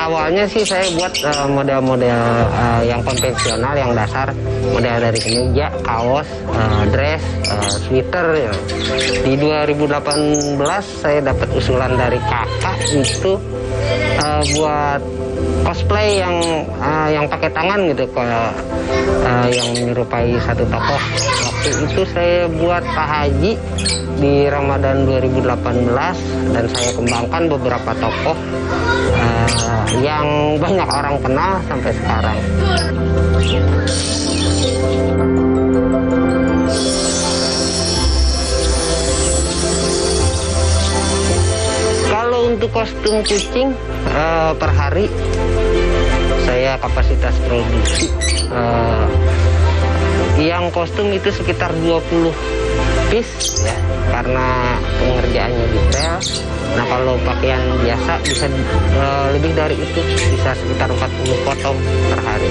Awalnya sih saya buat model-model yang konvensional, yang dasar, model dari kemeja, kaos, dress, sweater. Ya. Di 2018 saya dapat usulan dari kakak itu buat cosplay yang pakai tangan gitu, yang menyerupai satu tokoh. Waktu itu saya buat Pak Haji di Ramadan 2018 dan saya kembangkan beberapa tokoh yang banyak orang kenal sampai sekarang. Kalau untuk kostum kucing per hari saya kapasitas produksi yang kostum itu sekitar 20 piece ya, karena pengerjaannya detail. Nah kalau pakaian biasa bisa lebih dari itu, bisa sekitar 40 potong per hari.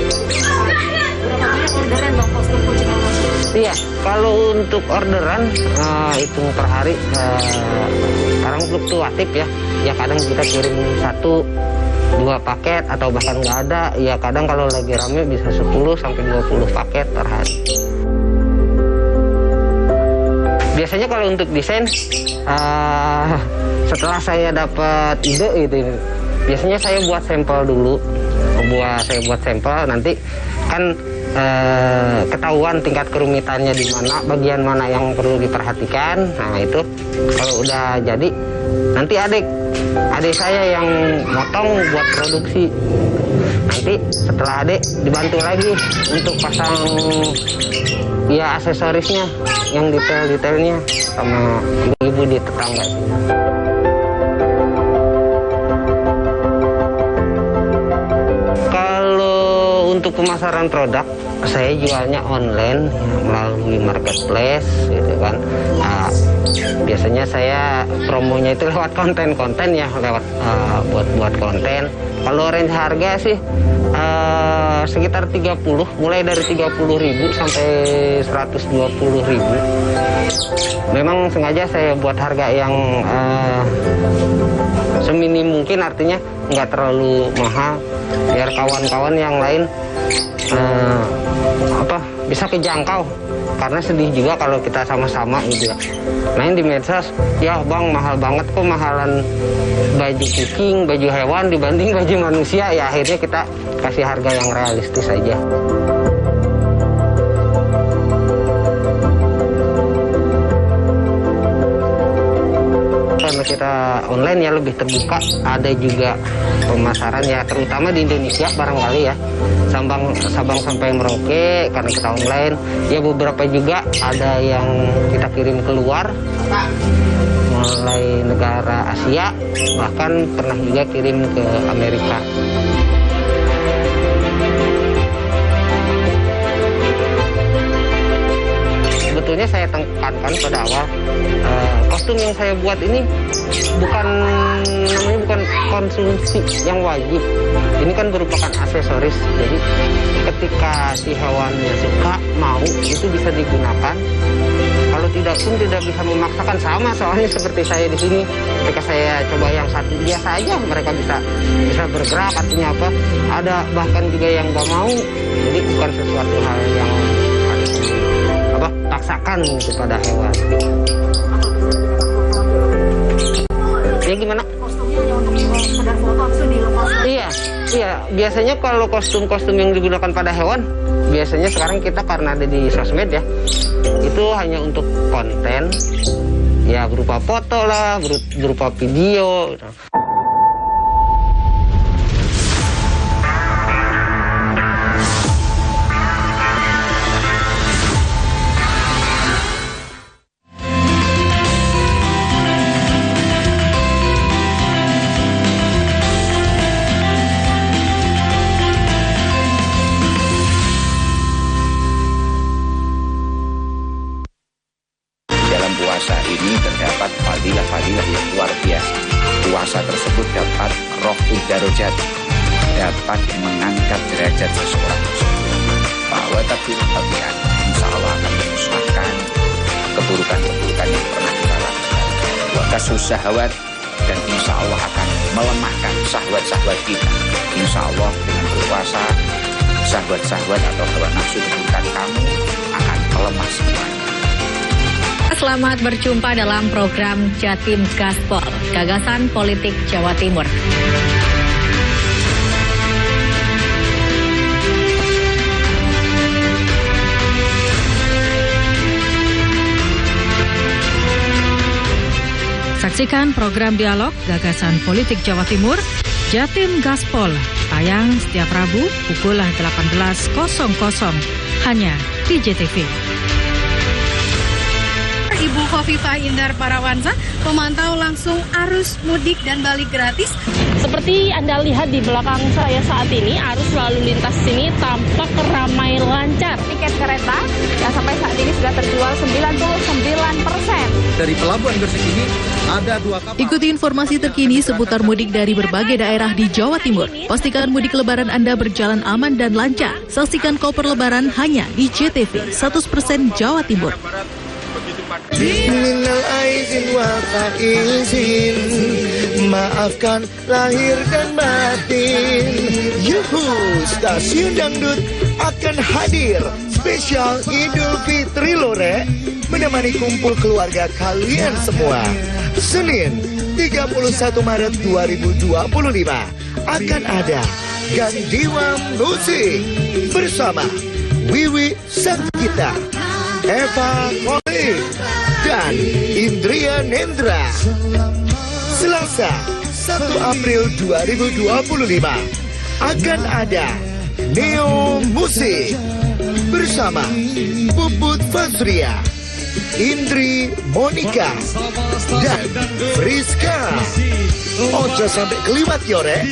Iya, kalau untuk orderan hitung per hari sekarang fluktuatif ya. Ya kadang kita kirim 1-2 paket atau bahkan nggak ada. Ya kadang kalau lagi rame bisa 10 sampai 20 paket per hari. Biasanya kalau untuk desain setelah saya dapat ide itu, biasanya saya buat sampel dulu. Saya buat sampel, nanti kan ketahuan tingkat kerumitannya di mana, bagian mana yang perlu diperhatikan. Nah itu kalau udah jadi, nanti adik saya yang motong buat produksi. Nanti setelah adik dibantu lagi untuk pasang ya aksesorisnya, yang detail-detailnya sama ibu-ibu di tetangga. Untuk pemasaran produk, saya jualnya online melalui marketplace, gitu kan. Nah, biasanya saya promonya itu lewat konten-konten ya, lewat buat konten. Kalau range harga sih sekitar 30, mulai dari 30.000 sampai 120.000. Memang sengaja saya buat harga yang seminim mungkin, artinya nggak terlalu mahal, biar kawan-kawan yang lain bisa kejangkau. Karena sedih juga kalau kita sama-sama gitu ya. Main di medsos, ya bang mahal banget kok, mahalan baju kucing, baju hewan dibanding baju manusia. Ya akhirnya kita kasih harga yang realistis aja. Karena kita online ya lebih terbuka, ada juga pemasaran ya terutama di Indonesia barangkali ya, Sabang sampai Merauke karena kita online. Ya beberapa juga ada yang kita kirim keluar, mulai negara Asia, bahkan pernah juga kirim ke Amerika. Sebetulnya saya tekankan pada awal, kostum yang saya buat ini bukan konsumsi yang wajib. Ini kan merupakan aksesoris. Jadi ketika si hewannya suka, mau, itu bisa digunakan. Kalau tidak pun tidak bisa memaksakan, sama soalnya seperti saya di sini. Ketika saya coba yang satu biasa aja, mereka bisa bergerak, artinya apa? Ada bahkan juga yang nggak mau. Jadi bukan sesuatu hal yang paksakan gitu pada hewan. Ya gimana? Iya. Biasanya kalau kostum-kostum yang digunakan pada hewan, biasanya sekarang kita karena ada di sosmed ya, itu hanya untuk konten, ya berupa foto lah, berupa video. Fadilah yang luar biasa. Puasa tersebut dapat rohul darajat, dapat mengangkat derajat seseorang tersebut. Bahwa tapi insya Allah akan memusnahkan keburukan-keburukan yang pernah kita lakukan. Wakasus syahwat, dan insya Allah akan melemahkan syahwat-syahwat kita. Insya Allah dengan berpuasa, syahwat-syahwat atau hawa nafsu keburukan kamu akan melemah semuanya. Selamat berjumpa dalam program Jatim Gaspol, Gagasan Politik Jawa Timur. Saksikan program dialog Gagasan Politik Jawa Timur, Jatim Gaspol, tayang setiap Rabu pukul 18.00 hanya di JTV. Ibu Khofifah Indar Parawansa memantau langsung arus mudik dan balik gratis. Seperti Anda lihat di belakang saya saat ini, arus lalu lintas sini tampak ramai lancar. Tiket kereta yang sampai saat ini sudah terjual 99%. Dari Pelabuhan Gresik ini ada 2 kapal. Ikuti informasi terkini seputar mudik dari berbagai daerah di Jawa Timur. Pastikan mudik lebaran Anda berjalan aman dan lancar. Saksikan Koper Lebaran hanya di JTV 100% Jawa Timur. Minal aizin wa faizin, maafkan lahir dan batin. Yuhu, stasiun dangdut akan hadir spesial Idul Fitri Lore, menemani kumpul keluarga kalian semua. Senin 31 Maret 2025 akan ada Gandiwa Musik bersama Wiwi Sakita, Eva Koli, dan Indria Nendra. Selasa 1 April 2025 akan ada Neo Musik bersama Puput Fazria, Indri Monica, dan Friska. Ojo sampai keliwat yore,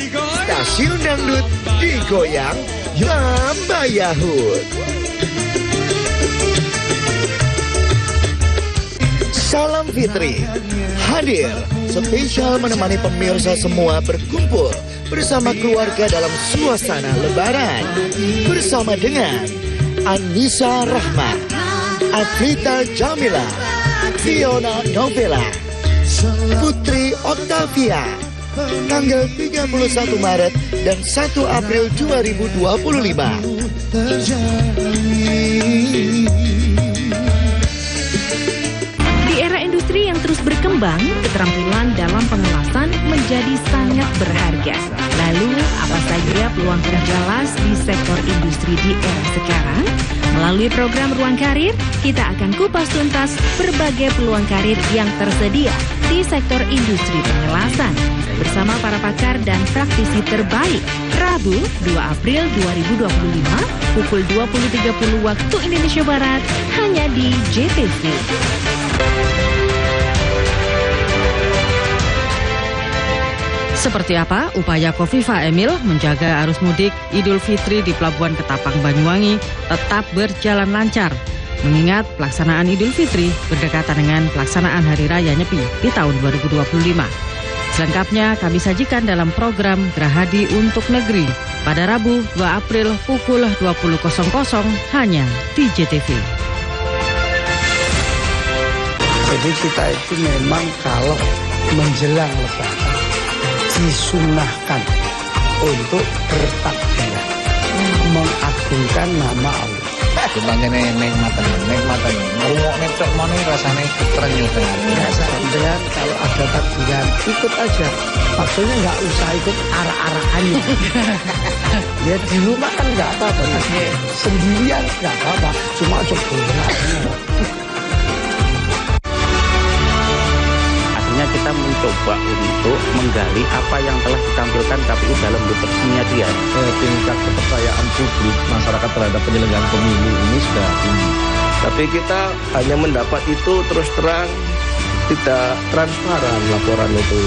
stasiun dangdut digoyang tambah Yahud. Salam Fitri hadir spesial menemani pemirsa semua berkumpul bersama keluarga dalam suasana lebaran, bersama dengan Anissa Rahma, Afrita Jamila, Fiona Novella, Putri Octavia, tanggal 31 Maret dan 1 April 2025. Di era industri yang terus berkembang, keterampilan dalam pengelasan menjadi sangat berharga. Lalu, apa saja peluang kerja jelas di sektor industri di era sekarang? Melalui program Ruang Karir, kita akan kupas tuntas berbagai peluang karir yang tersedia di sektor industri pengelasan bersama para pakar dan praktisi terbaik. Rabu 2 April 2025 pukul 20.30 waktu Indonesia Barat hanya di JTV. Seperti apa upaya Kofifa Emil menjaga arus mudik Idul Fitri di Pelabuhan Ketapang Banyuwangi tetap berjalan lancar, mengingat pelaksanaan Idul Fitri berdekatan dengan pelaksanaan Hari Raya Nyepi di tahun 2025. Selengkapnya kami sajikan dalam program Gerahadi untuk Negeri pada Rabu 2 April pukul 20.00 hanya di JTV. Jadi kita itu memang kalau menjelang Lebaran disunahkan untuk bertakbir, mengagungkan nama Allah. Kebanyakan nikmatan, ngurungokne cok mana rasanya terenyuh ya, sampean kalau ada takbiran ikut aja, maksudnya nggak usah ikut arah-arahannya. Ya di rumah kan nggak apa-apa, sendirian nggak apa-apa, cuma coba. Kita mencoba untuk menggali apa yang telah ditampilkan KPU dalam bentuk miniatur. Tingkat kepercayaan publik masyarakat terhadap penyelenggaraan pemilu ini sudah tinggi. Tapi kita hanya mendapat itu terus terang, tidak transparan laporan itu.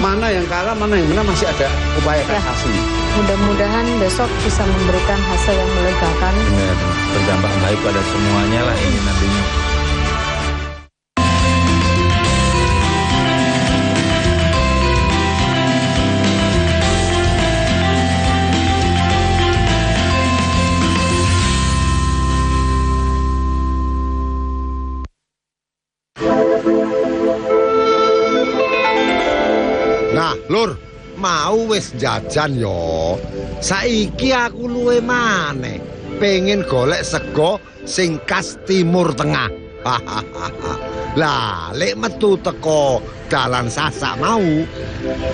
Mana yang kalah, mana yang menang, masih ada upaya kasasi. Mudah-mudahan besok bisa memberikan hasil yang melegakan. Benar, berdampak baik pada semuanya lah ini nantinya. Lur, mau wis jajan yo. Saiki aku luwe maneh pengen golek sego sing khas Timur Tengah. Lah, lek metu teko dalan Sasak mau,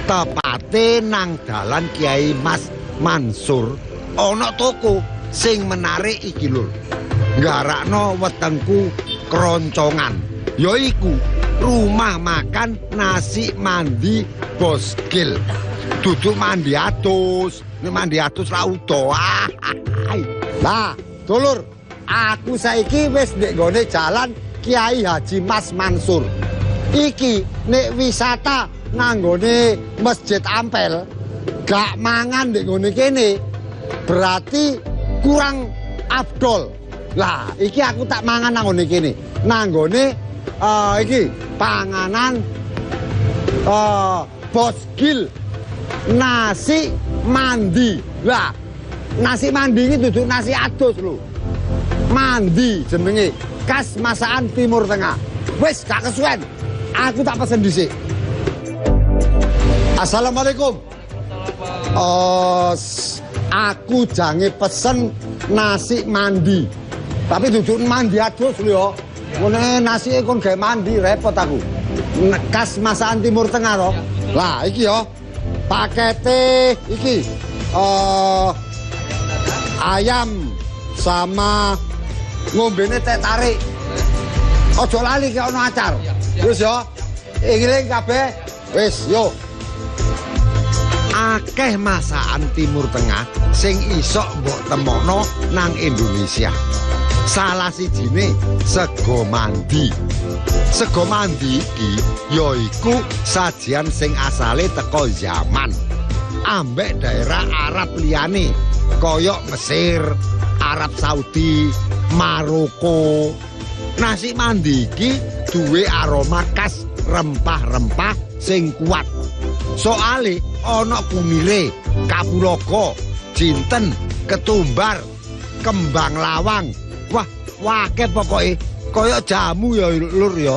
tepate nang dalan Kiai Mas Mansur, ana toko sing menarik iki lur. Nggarakno wetengku keroncongan. Yaiku rumah makan nasi mandi Bos Gil. Duduk mandi atus. Nek mandi atus ra udo. Lah, dulur, aku saiki wis ndek gone jalan Kiai Haji Mas Mansur. Iki nek wisata nanggone Masjid Ampel, gak mangan ndek gone kene, berarti kurang afdol. Lah, iki aku tak mangan nang ngene kene. Nanggone iki panganan Bos Gil nasi mandi. Lah, nasi mandi ini duduk nasi adus lho. Mandi jenenge, khas masakan Timur Tengah. Wis gak kesuwen. Aku tak pesen dhisik. Assalamualaikum. Aku jange pesen nasi mandi. Tapi duduk mandi adus lho ya. Ngene nasi kon gawe mandi repot aku. Khas masakan Timur Tengah to. Lah iki ya. Pakete iki ayam sama ngombene teh tarik. Ojo lali kayak ono acar. Wis ya. Eling kabeh. Wis yo. Akeh masakan Timur Tengah sing iso mbok temokno nang Indonesia. Salah sijine sego mandi. Sego mandi iki yaiku sajian sing asale teko Yaman. Ambek daerah Arab liyane koyok Mesir, Arab Saudi, Maroko. Nasi mandi iki duwe aroma khas rempah-rempah sing kuat. Soale ana kumire, kapulaga, jinten, ketumbar, kembang lawang. Wah, wake pokoke koyok jamu ya lur ya.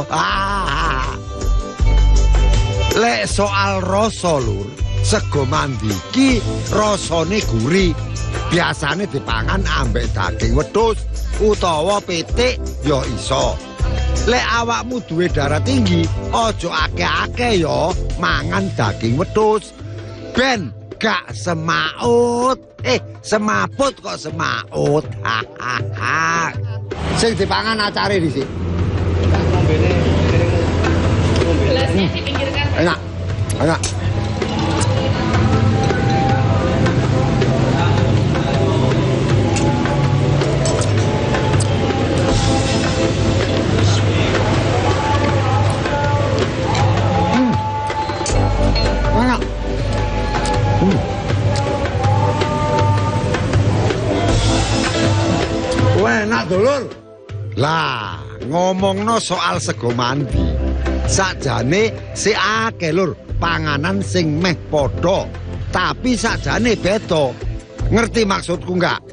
Lek soal rasa lur, sego mandi iki rasane gurih. Biasane dipangan ambek daging wedhus utawa pitik ya iso. Lek awakmu duwe darah tinggi, aja akeh-akeh ya mangan daging wedhus. Ben gak semaut. Semaput kok semaut. Sing dipangan acare dhisik. Gelasnya dipinggirkan. Enak. Enak. Enak. Enak dulur. Lah, ngomongno soal sego mandi. Sakjane si akeh lur panganan sing meh padha, tapi sakjane beda. Ngerti maksudku enggak?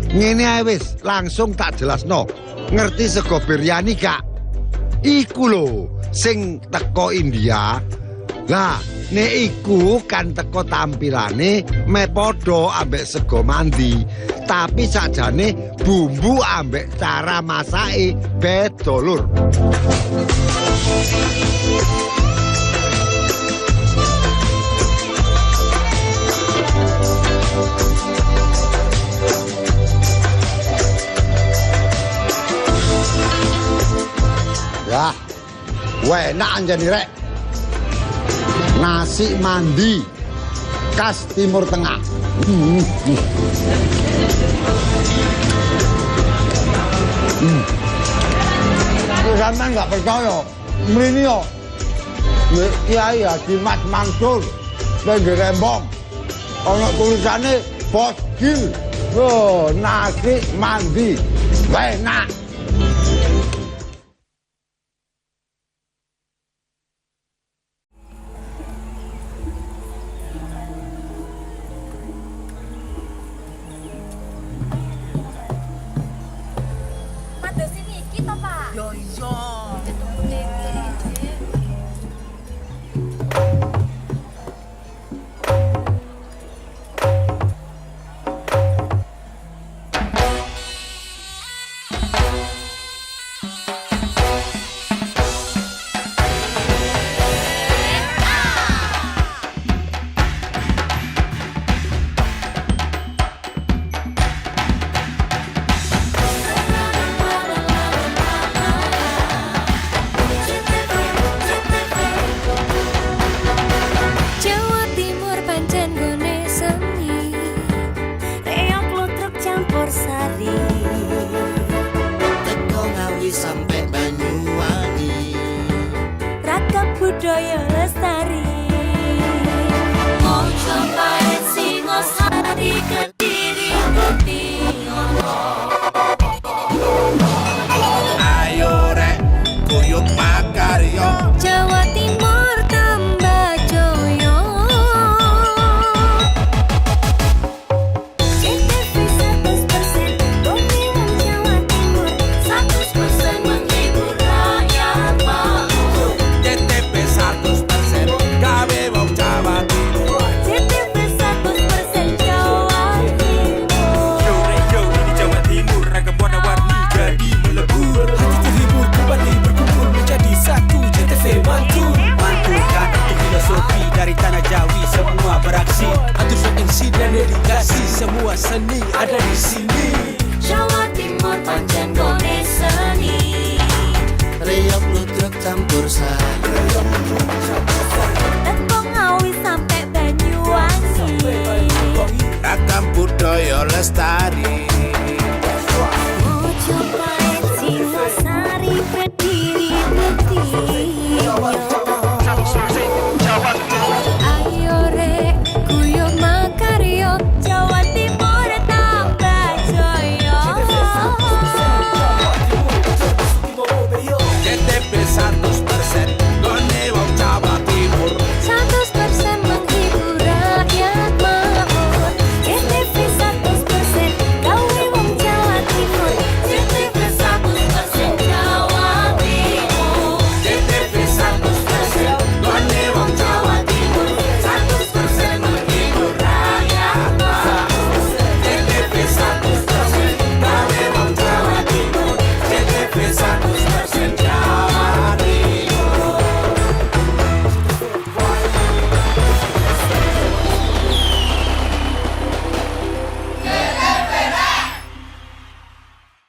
Ngene ae wis, langsung tak jelasno. Ngerti sego biryani gak? Iku lho sing teko India. Lah, nek iku kan teko tampilane meh padha ambek sego mandi. Tapi sakjane bumbu ambek cara masake beda lur. Ya, enak anjani rek. Nasi mandi khas Timur Tengah. Sampeyan nggak percaya, mrene yo Kiai Haji Mas Mansur pinggir Rembong ana tulisane Bos Gil. Oh, nasi mandi enak. budaya lestari. Mojopahit Singosari Kediri Putih. seni ada di sini.